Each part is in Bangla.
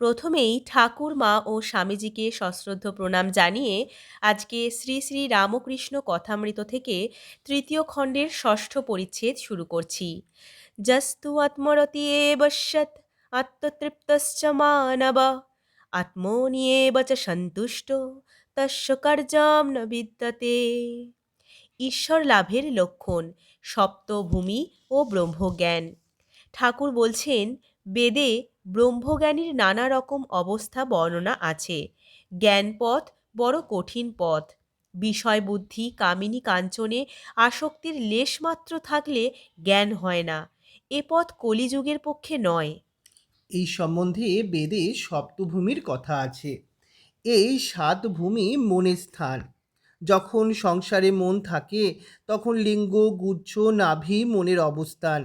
প্রথমেই ঠাকুর মা ও স্বামীজিকে সশ্রদ্ধ প্রণাম জানিয়ে আজকে শ্রী শ্রী রামকৃষ্ণ কথামৃত থেকে তৃতীয় খণ্ডের ষষ্ঠ পরিচ্ছেদ শুরু করছি। যস্তু আত্মরতি এব সৎ আত্মতৃপ্তশ্চ মানব আত্মনিয়েব চ সন্তুষ্ট তস্য কার্যম ন বিদ্যতে। ঈশ্বর লাভের লক্ষণ সপ্তভূমি ও ব্রহ্মজ্ঞান। ঠাকুর বলছেন, বেদে ব্রহ্মজ্ঞানীর নানা রকম অবস্থা বর্ণনা আছে। জ্ঞানপথ বড় কঠিন পথ। বিষয় বুদ্ধি কামিনী কাঞ্চনে আসক্তির লেশমাত্র থাকলে জ্ঞান হয় না। এ পথ কলিযুগের পক্ষে নয়। এই সম্বন্ধে বেদে সপ্তভূমির কথা আছে। এই সাত ভূমি মনের স্থান। যখন সংসারে মন থাকে তখন লিঙ্গ গুচ্ছ নাভি মনের অবস্থান।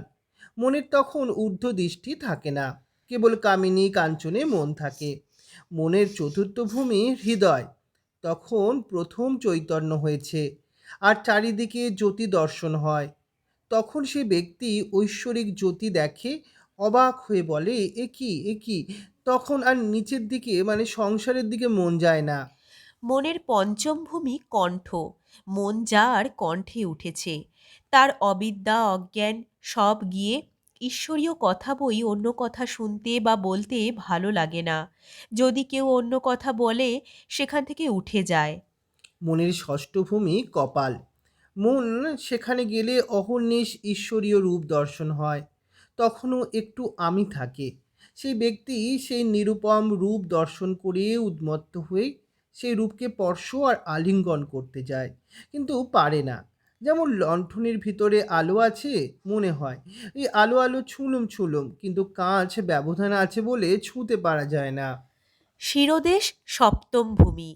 মনের তখন ঊর্ধ্ব দৃষ্টি থাকে না, কেবল কামিনী কাঞ্চনে মন থাকে। মনের চতুর্থ ভূমি হৃদয়। তখন প্রথম চৈতন্য হয়েছে আর চারিদিকে জ্যোতি দর্শন হয়। তখন সে ব্যক্তি ঐশ্বরিক জ্যোতি দেখে, অবাক হয়ে বলে, এ কি। তখন আর নিচের দিকে সংসারের দিকে মন যায় না। মনের পঞ্চম ভূমি কণ্ঠ। মন যার কণ্ঠে উঠেছে, তার অবিদ্যা অজ্ঞান সব গিয়ে ঈশ্বরীয় কথা বই অন্য কথা শুনতে বা বলতে ভালো লাগে না। যদি কেউ অন্য কথা বলে সেখান থেকে উঠে যায়। মনের ষষ্ঠ ভূমি কপাল। মন সেখানে গেলে অহর্নিশ ঈশ্বরীয় রূপ দর্শন হয়। তখনও একটু আমি থাকে। সেই ব্যক্তি সেই নিরুপম রূপ দর্শন করে উন্মত্ত হয়ে সেই রূপকে স্পর্শ আর আলিঙ্গন করতে যায়, কিন্তু পারে না। যেমন লণ্ঠনের ভিতরে আলো আছে, মনে হয় এই আলো আলো ছুলুম ছুলুম, কিন্তু কাঁচ ব্যবধান আছে বলে ছুঁতে পারা যায় না। শিরোদেশ সপ্তম ভূমি।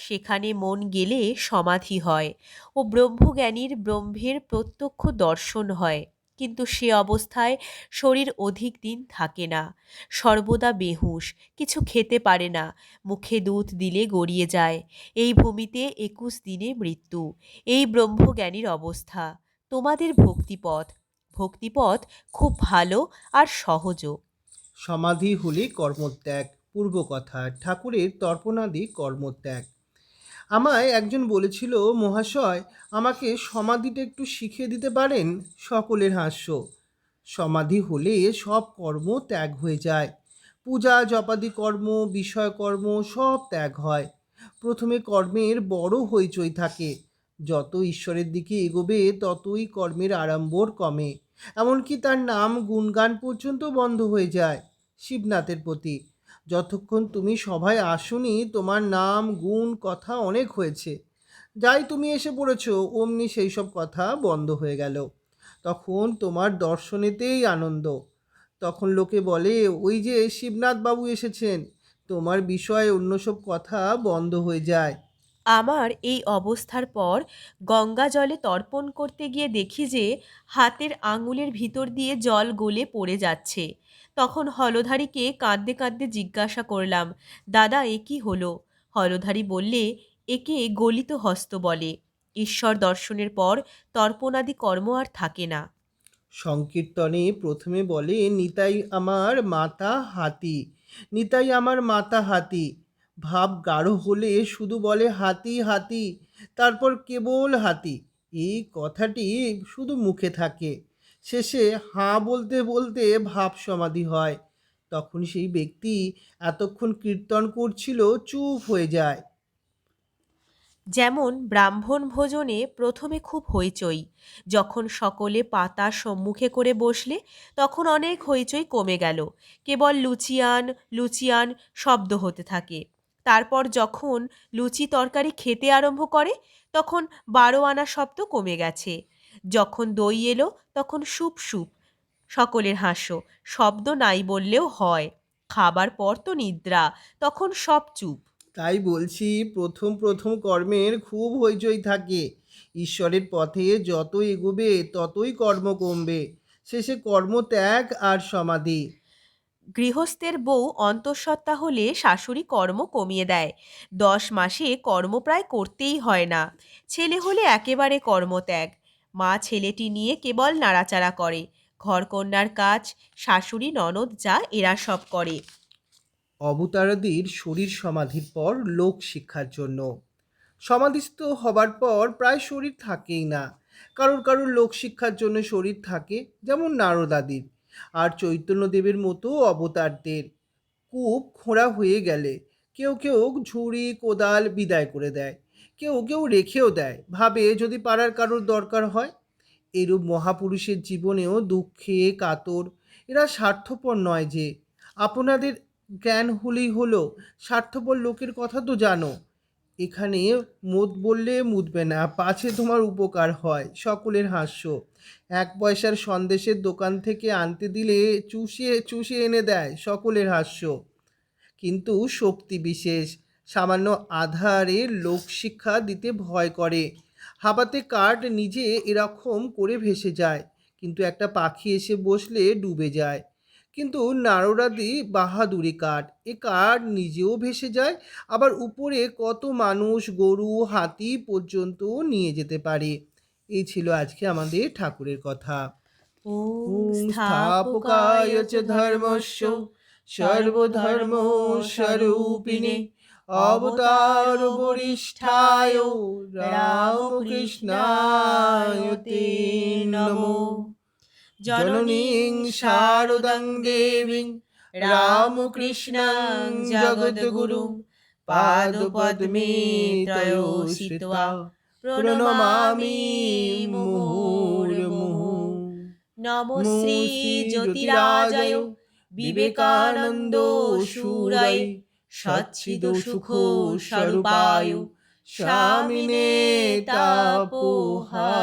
সেখানে মন গেলে সমাধি হয় ও ব্রহ্মজ্ঞানীর ব্রহ্মের প্রত্যক্ষ দর্শন হয়। কিন্তু সে অবস্থায় শরীর অধিক দিন থাকে না। সর্বদা বেহুঁশ, কিছু খেতে পারে না, মুখে দুধ দিলে গড়িয়ে যায়। এই ভূমিতে 21 দিনে মৃত্যু। এই ব্রহ্মজ্ঞানীর অবস্থা। তোমাদের ভক্তিপথ ভক্তিপথ খুব ভালো আর সহজও। সমাধি হলে কর্মত্যাগ। পূর্ব কথা, ঠাকুরের তর্পণাদি কর্মত্যাগ। আমায় একজন বলেছিল, মহাশয়, আমাকে সমাধিটা একটু শিখিয়ে দিতে পারেন? সকলের হাস্য। সমাধি হলে সব কর্ম ত্যাগ হয়ে যায়। পূজা জপাদি কর্ম, বিষয় কর্ম সব ত্যাগ হয়। প্রথমে কর্মের বড় হইচই থাকে। যত ঈশ্বরের দিকে এগোবে ততই কর্মের আড়ম্বর কমে। এমনকি তার নাম গুণগান পর্যন্ত বন্ধ হয়ে যায়। শিবনাথের প্রতি, যতক্ষণ তুমি সভায় আসোনি তোমার নাম গুণ কথা অনেক হয়েছে। যাই তুমি এসে পড়েছ অমনি সেই সব কথা বন্ধ হয়ে গেল। তখন তোমার দর্শনেতেই আনন্দ। তখন লোকে বলে, ওই যে শিবনাথ বাবু এসেছেন। তোমার বিষয়ে অন্য সব কথা বন্ধ হয়ে যায়। আমার এই অবস্থার পর গঙ্গা জলে তর্পণ করতে গিয়ে দেখি যে হাতের আঙুলের ভিতর দিয়ে জল গলে পড়ে যাচ্ছে। তখন হলধারীকে কাঁদতে কাঁদতে জিজ্ঞাসা করলাম, দাদা এ কি হলো? হলধারী বললে, একে গলিত হস্ত বলে। ঈশ্বর দর্শনের পর তর্পণাদি কর্ম আর থাকে না। সংকীর্তনে প্রথমে বলে, নিতাই আমার মাতা হাতি, নিতাই আমার মাতা হাতি। ভাব গাঢ় হলে শুধু বলে হাতি হাতি, তারপর কেবল হাতি। এই কথাটি শুধু মুখে থাকে। শেষে হাঁ বলতে বলতে ভাব সমাধি হয়। তখন সেই ব্যক্তি এতক্ষণ কীর্তন করছিল চুপ হয়ে যায়। যেমন ব্রাহ্মণ ভোজনে প্রথমে খুব হইচই। যখন সকলে পাতা সম্মুখে করে বসলে তখন অনেক হইচই কমে গেল। কেবল লুচিয়ান লুচিয়ান শব্দ হতে থাকে। তারপর যখন লুচি তরকারি খেতে আরম্ভ করে তখন 12 আনা শব্দ কমে গেছে। যখন দই এলো তখন সুপ সুপ। সকলের হাস্য। শব্দ নাই বললেও হয়। খাবার পর তো নিদ্রা, তখন সব চুপ। তাই বলছি, প্রথম প্রথম কর্মের খুব হইচই থাকে। ঈশ্বরের পথে যত এগোবে ততই কর্ম কমবে। শেষে কর্মত্যাগ আর সমাধি। গৃহস্থের বউ অন্তঃসত্ত্বা হলে শাশুড়ি কর্ম কমিয়ে দেয়। 10 মাসে কর্ম প্রায় করতেই হয় না। ছেলে হলে একেবারে কর্মত্যাগ। মা ছেলেটি নিয়ে কেবল নাড়াচাড়া করে। ঘরকন্নার কাজ শাশুড়ি ননদ যা এরা সব করে। অবতারাদির শরীর সমাধির পর লোক শিক্ষার জন্য। সমাধিস্থ হবার পর প্রায় শরীর থাকেই না। কারোর কারোর লোকশিক্ষার জন্য শরীর থাকে, যেমন নারদাদির। আর চৈতন্যদেবের মতো অবতারদের কূপ খোঁড়া হয়ে গেলে কেউ কেউ ঝুড়ি কোদাল বিদায় করে দেয়, কেউ কেউ রেখেও দেয়, ভাবে যদি পাড়ার কারোর দরকার হয়। এরূপ মহাপুরুষের জীবনেও দুঃখে কাতর। এরা স্বার্থপর নয় যে। আপনাদের জ্ঞান হলেই হলো, স্বার্থপর লোকের কথা তো জানো। এখানে মত বললে মুতবে না, পাছে তোমার উপকার হয়। সকলের হাস্য। 1 পয়সার সন্দেশের দোকান থেকে আনতে দিলে চুষে চুষে এনে দেয়, সকলের হাস্য। কিন্তু শক্তি বিশেষ, সামান্য আধারে লোকশিক্ষা দিতে ভয় করে। হাবাতে কাঠ নিজে এরকম করে ভেসে যায়, কিন্তু একটা পাখি এসে বসলে ডুবে যায়। কিন্তু নারদাদি বাহাদুরি কাঠ, এ কাঠ নিজেও ভেসে যায়, আবার উপরে কত মানুষ, গরু, হাতি পর্যন্ত নিয়ে যেতে পারে। এই ছিল আজকে আমাদের ঠাকুরের কথা। ওং ওম স্থাপকায় স্থাপকায় চ চ ধর্মস্য সর্বধর্ম স্বরূপিণে অবতার বরিষ্ঠায় রামকৃষ্ণায় তে নমো। জননীং শারদাং দেবীং রামকৃষ্ণং জগদ্গুরুং পাদপদ্মে ত্রয়োশ্রিত্বা প্রণমামি মুহুর্মুহুঃ। নমো শ্রী জ্যোতিরাজয় বিবেকানন্দ সুরায় সচ্চিদ সুখ স্বরূপায় স্বামিনে তাপহারিণে।